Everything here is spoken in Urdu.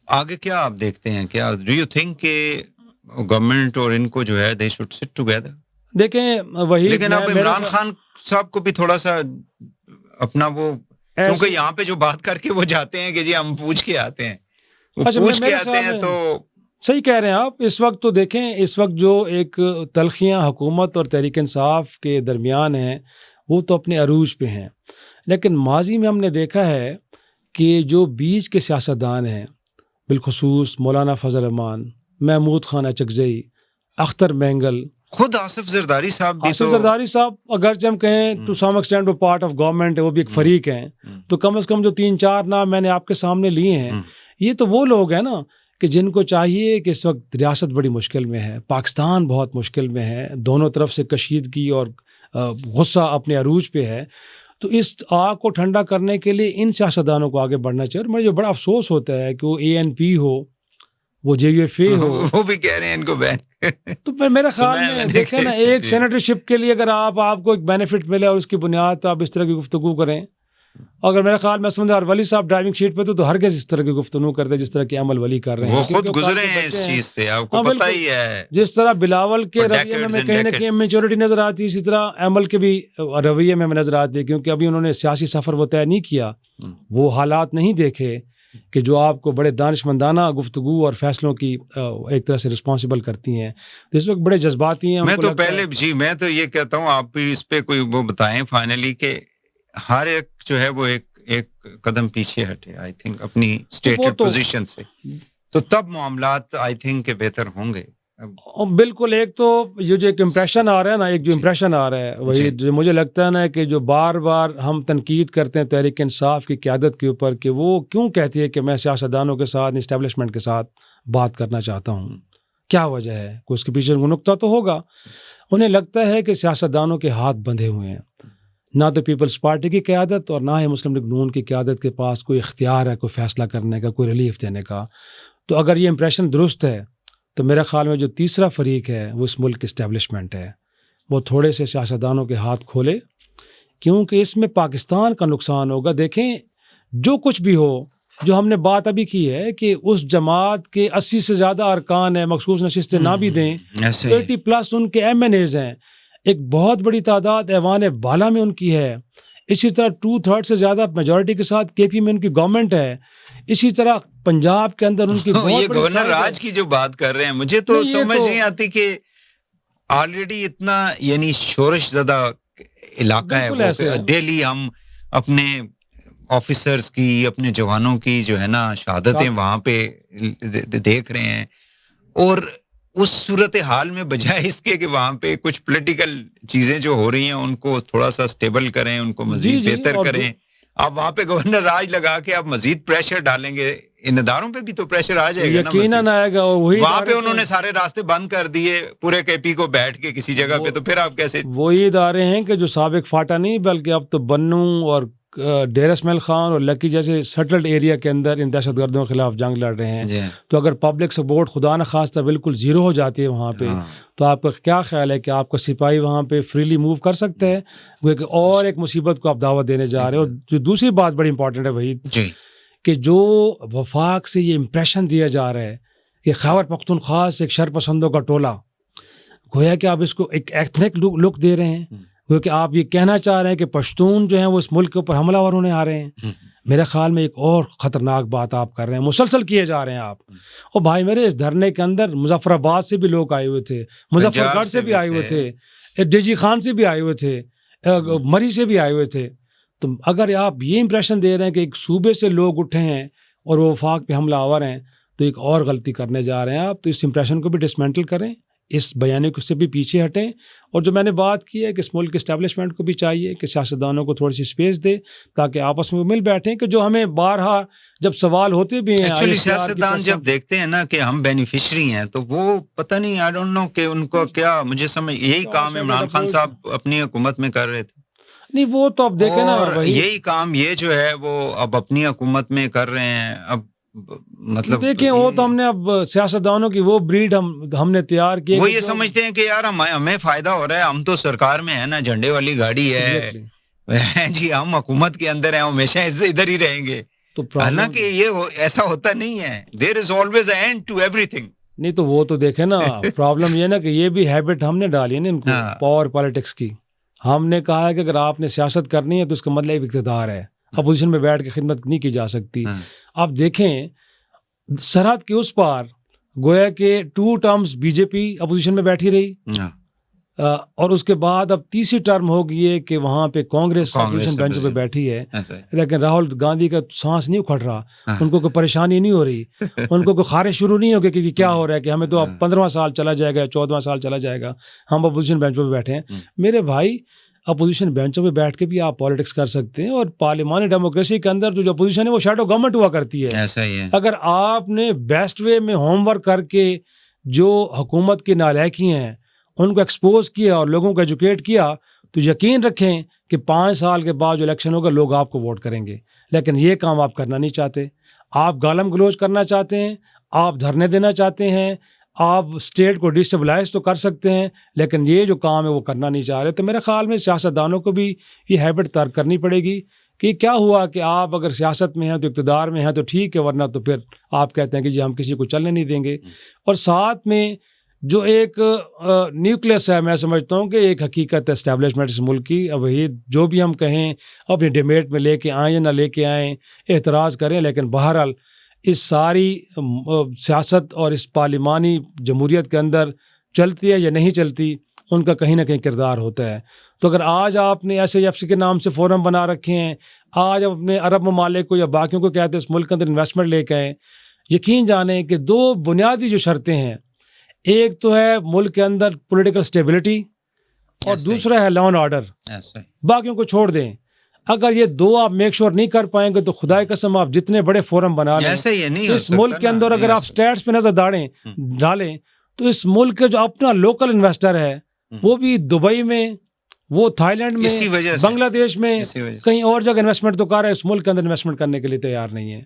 آگے کیا آپ دیکھتے ہیں؟ کیا ڈو یو تھنک کہ گورنمنٹ اور ان کو جو ہے دے شوڈ سٹ ٹوگیدر؟ دیکھیں وہی، لیکن اب عمران خان صاحب کو بھی تھوڑا سا اپنا وہ، کیونکہ یہاں پہ جو بات کر کے وہ جاتے ہیں کہ جی ہم پوچھ کے آتے ہیں، وہ پوچھ کے آتے ہیں تو صحیح کہہ رہے ہیں آپ. اس وقت تو دیکھیں، اس وقت جو ایک تلخیاں حکومت اور تحریک انصاف کے درمیان ہیں وہ تو اپنے عروج پہ ہیں، لیکن ماضی میں ہم نے دیکھا ہے کہ جو بیچ کے سیاستدان ہیں، بالخصوص مولانا فضل الرحمان، محمود خان اچکزئی، اختر مینگل، خود آصف زرداری صاحب بھی، آصف زرداری صاحب اگرچہ ہم کہیں ٹو سم ایکسٹینٹ وہ پارٹ آف گورنمنٹ ہے، وہ بھی ایک فریق ہیں، تو کم از کم جو 3-4 نام میں نے آپ کے سامنے لیے ہیں، یہ تو وہ لوگ ہیں نا کہ جن کو چاہیے کہ اس وقت ریاست بڑی مشکل میں ہے، پاکستان بہت مشکل میں ہے، دونوں طرف سے کشیدگی اور غصہ اپنے عروج پہ ہے، تو اس آگ کو ٹھنڈا کرنے کے لیے ان سیاستدانوں کو آگے بڑھنا چاہیے. اور مجھے بڑا افسوس ہوتا ہے کہ وہ ANP ہو، وہ JUFA ہو، وہ بھی کہہ رہے ہیں ان کو بین. تو میرے خیال میں دیکھیں نا، ایک سینیٹرشپ کے لیے اگر آپ کو ایک بینیفٹ ملے اور اس کی بنیاد پہ آپ اس طرح کی گفتگو کریں، اگر میرے خیال میں سمندر ولی صاحب ڈرائیونگ سیٹ پہ تو ہرگز اس طرح کی گفتگو کرتے جس طرح کی عمل ولی کر رہے ہیں. وہ خود گزرے ہیں اس چیز سے، آپ کو پتہ ہی ہے. جس طرح بلاول کے رویے میں کہیں نہ کہیں میچورٹی نظر آتی ہے، اسی طرح عمل کے بھی رویے میں نظر آتی ہے، کیونکہ ابھی انہوں نے سیاسی سفر وہ طے نہیں کیا، وہ حالات نہیں دیکھے کہ جو آپ کو بڑے دانشمندانہ گفتگو اور فیصلوں کی ایک طرح سے رسپانسبل کرتی ہیں. تو اس وقت بڑے جذباتی ہیں. میں تو پہلے میں تو یہ کہتا ہوں، آپ بھی اس پہ کوئی وہ بتائیں فائنلی کہ ہر ایک جو ہے وہ ایک قدم پیچھے ہٹے آئی تھنک اپنی اسٹیٹڈ پوزیشن سے، تو تب معاملات آئی تھنک کہ بہتر ہوں گے. بالکل. ایک تو یہ جو ایک امپریشن آ رہا ہے نا، ایک جو امپریشن آ رہا ہے وہی جو مجھے لگتا ہے نا کہ جو بار بار ہم تنقید کرتے ہیں تحریک انصاف کی قیادت کے اوپر کہ وہ کیوں کہتی ہے کہ میں سیاستدانوں کے ساتھ، اسٹیبلشمنٹ کے ساتھ بات کرنا چاہتا ہوں، کیا وجہ ہے؟ کوئی اس کے پیچھے نقطہ تو ہوگا. انہیں لگتا ہے کہ سیاستدانوں کے ہاتھ بندھے ہوئے ہیں، نہ تو پیپلز پارٹی کی قیادت اور نہ ہی مسلم لیگ نون کی قیادت کے پاس کوئی اختیار ہے کوئی فیصلہ کرنے کا، کوئی ریلیف دینے کا. تو اگر یہ امپریشن درست ہے تو میرے خیال میں جو تیسرا فریق ہے وہ اس ملک کی اسٹیبلشمنٹ ہے، وہ تھوڑے سے سیاستدانوں کے ہاتھ کھولے، کیونکہ اس میں پاکستان کا نقصان ہوگا. دیکھیں جو کچھ بھی ہو، جو ہم نے بات ابھی کی ہے کہ اس جماعت کے 80 سے زیادہ ارکان ہیں، مخصوص نشستیں نہ بھی دیں، 80+ ان کے MNAs ہیں، ایک بہت بڑی تعداد ایوان بالا میں ان کی ہے، اسی طرح 2/3 سے زیادہ میجورٹی کے ساتھ KP میں ان کی گورنمنٹ ہے، اسی طرح پنجاب کے اندر ان کی یہ گورنر راج کی جو بات کر رہے ہیں، مجھے تو سمجھ نہیں آتی کہ آلریڈی اتنا یعنی شورش زدہ علاقہ ہے، ڈیلی ہم اپنے آفیسرز کی، اپنے جوانوں کی جو ہے نا شہادتیں وہاں پہ دیکھ رہے ہیں، اور اس صورتحال میں بجائے اس کے کہ وہاں پہ کچھ پولیٹیکل چیزیں جو ہو رہی ہیں ان کو تھوڑا سا سٹیبل کریں، ان کو مزید بہتر کریں، آپ وہاں پہ گورنر راج لگا کے آپ مزید پریشر ڈالیں گے، ان اداروں پہ بھی تو پریشر آ جائے گا، یقیناً آئے گا. وہاں پہ انہوں نے سارے راستے بند کر دیے پورے KP کو بیٹھ کے کسی جگہ پہ، تو پھر آپ کیسے؟ وہی ادارے ہیں کہ جو سابق فاٹا نہیں بلکہ اب تو بنو اور ڈیر اسماعیل خان اور لکی جیسے سیٹلڈ ایریا کے اندر ان دہشت گردوں کے خلاف جنگ لڑ رہے ہیں. تو اگر پبلک سپورٹ خدا نخواستہ بالکل زیرو ہو جاتی ہے وہاں پہ، تو آپ کا کیا خیال ہے کہ آپ کا سپاہی وہاں پہ فریلی موو کر سکتے ہیں؟ اور ایک مصیبت کو آپ دعوت دینے جا رہے ہیں. اور جو دوسری بات بڑی امپورٹنٹ ہے وحید، کہ جو وفاق سے یہ امپریشن دیا جا رہا ہے کہ خیبر پختونخوا سے ایک شرپسندوں کا ٹولہ، گویا کہ آپ اس کو ایک ایتھنک لک دے رہے ہیں، کیونکہ آپ یہ کہنا چاہ رہے ہیں کہ پشتون جو ہیں وہ اس ملک کے اوپر حملہ آور ہونے آ رہے ہیں. میرے خیال میں ایک اور خطرناک بات آپ کر رہے ہیں، مسلسل کیے جا رہے ہیں آپ. اور بھائی میرے اس دھرنے کے اندر مظفر آباد سے بھی لوگ آئے ہوئے تھے، مظفر گڑھ سے بھی آئے ہوئے تھے، DG خان سے بھی آئے ہوئے تھے، مری سے بھی آئے ہوئے تھے. تو اگر آپ یہ امپریشن دے رہے ہیں کہ ایک صوبے سے لوگ اٹھے ہیں اور وہ وفاق پہ حملہ آور ہیں، تو ایک اور غلطی کرنے جا رہے ہیں آپ. تو اس امپریشن کو بھی ڈسمینٹل کریں، اس بیانے کو سے بھی پیچھے ہٹیں. اور جو میں نے بات کی ہے کہ اس ملک کے اسٹیبلشمنٹ کو بھی چاہیے کہ سیاستدانوں کو تھوڑی سی اسپیس دے تاکہ آپس میں مل بیٹھیں، کہ جو ہمیں بارہا جب سوال ہوتے بھی ہیں ایکچولی سیاستدان جب دیکھتے ہیں نا کہ ہم بینیفیشری ہیں، تو وہ پتہ نہیں آئی ڈونٹ نو کہ ان کو کیا، مجھے سمجھ یہی کام عمران خان صاحب اپنی حکومت میں کر رہے تھے. نہیں وہ تو اب دیکھیں نا، یہی کام یہ جو ہے وہ اب اپنی حکومت میں کر رہے ہیں. اب مطلب دیکھیں وہ تو ہم نے اب سیاستدانوں کی وہ بریڈ ہم نے تیار کی، وہ یہ سمجھتے ہیں کہ یار ہمیں فائدہ ہو رہا ہے، ہم تو سرکار میں ہے نا، جھنڈے والی گاڑی ہے جی، ہم حکومت کے اندر ہیں، ہمیشہ ادھر ہی رہیں گے. تو حالانکہ یہ ایسا ہوتا نہیں ہے. There is always a end to everything. نہیں تو وہ تو دیکھیں نا پرابلم یہ نا کہ یہ بھی ہیبٹ ہم نے ڈالی ہے نا ان کو پاور پالیٹکس کی. ہم نے کہا ہے کہ اگر آپ نے سیاست کرنی ہے تو اس کا مطلب اقتدار ہے, اپوزیشن میں بیٹھ کے خدمت نہیں کی جا سکتی. آپ دیکھیں سرحد کے اس پار گویا کہ 2 ٹرمز بی جے پی اپوزیشن میں بیٹھی رہی, اور اس کے بعد اب تیسری ٹرم ہو گئی ہے کہ وہاں پہ کانگریس اپوزیشن بینچ پہ بیٹھی ہے, لیکن راہل گاندھی کا سانس نہیں اکھڑ رہا, ان کو کوئی پریشانی نہیں ہو رہی, ان کو کوئی خارش شروع نہیں ہوگی کہ کیا ہو رہا ہے کہ ہمیں تو اب 15واں سال چلا جائے گا, 14واں سال چلا جائے گا, ہم اپوزیشن بینچ پہ بیٹھے ہیں. میرے بھائی اپوزیشن بینچوں پہ بیٹھ کے بھی آپ پالیٹکس کر سکتے ہیں, اور پارلیمانی ڈیموکریسی کے اندر جو اپوزیشن ہے وہ شیڈو گورنمنٹ ہوا کرتی ہے. ایسا ہی ہے. اگر آپ نے بیسٹ وے میں ہوم ورک کر کے جو حکومت کی نالائکی ہیں ان کو ایکسپوز کیا اور لوگوں کو ایجوکیٹ کیا تو یقین رکھیں کہ 5 سال کے بعد جو الیکشن ہوگا لوگ آپ کو ووٹ کریں گے. لیکن یہ کام آپ کرنا نہیں چاہتے, آپ گالم گلوچ کرنا چاہتے ہیں, آپ دھرنے دینا چاہتے ہیں, آپ اسٹیٹ کو ڈسٹیبلائز تو کر سکتے ہیں, لیکن یہ جو کام ہے وہ کرنا نہیں چاہ رہے. تو میرے خیال میں سیاستدانوں کو بھی یہ ہیبٹ ترک کرنی پڑے گی کہ کیا ہوا کہ آپ اگر سیاست میں ہیں تو اقتدار میں ہیں تو ٹھیک ہے, ورنہ تو پھر آپ کہتے ہیں کہ جی ہم کسی کو چلنے نہیں دیں گے. اور ساتھ میں جو ایک نیوکلیس ہے, میں سمجھتا ہوں کہ ایک حقیقت ہے اسٹیبلشمنٹ اس ملک کی. اب یہ جو بھی ہم کہیں اپنی ڈیبیٹ میں لے کے آئیں یا نہ لے کے آئیں, اعتراض کریں, لیکن بہرحال اس ساری سیاست اور اس پارلیمانی جمہوریت کے اندر چلتی ہے یا نہیں چلتی, ان کا کہیں نہ کہیں کردار ہوتا ہے. تو اگر آج آپ نے ایس ایف سی کے نام سے فورم بنا رکھے ہیں, آج آپ اپنے عرب ممالک کو یا باقیوں کو کہتے ہیں اس ملک کے اندر انویسٹمنٹ لے کے آئیں, یقین جانیں کہ 2 بنیادی جو شرطیں ہیں, ایک تو ہے ملک کے اندر پولیٹیکل اسٹیبلٹی اور دوسرا ہے لا اینڈ آرڈر. باقیوں کو چھوڑ دیں. اگر یہ 2 آپ میک شور نہیں کر پائیں گے تو خدا کی قسم آپ جتنے بڑے فورم بنا لیں اس ملک کے اندر, اگر آپ اسٹیٹس پہ نظر ڈالیں تو اس ملک کے جو اپنا لوکل انویسٹر ہے وہ بھی دبئی میں, وہ تھائی لینڈ میں, بنگلہ دیش میں, کہیں اور جگہ انویسٹمنٹ تو کر رہا ہے, اس ملک کے اندر انویسٹمنٹ کرنے کے لیے تیار نہیں ہے.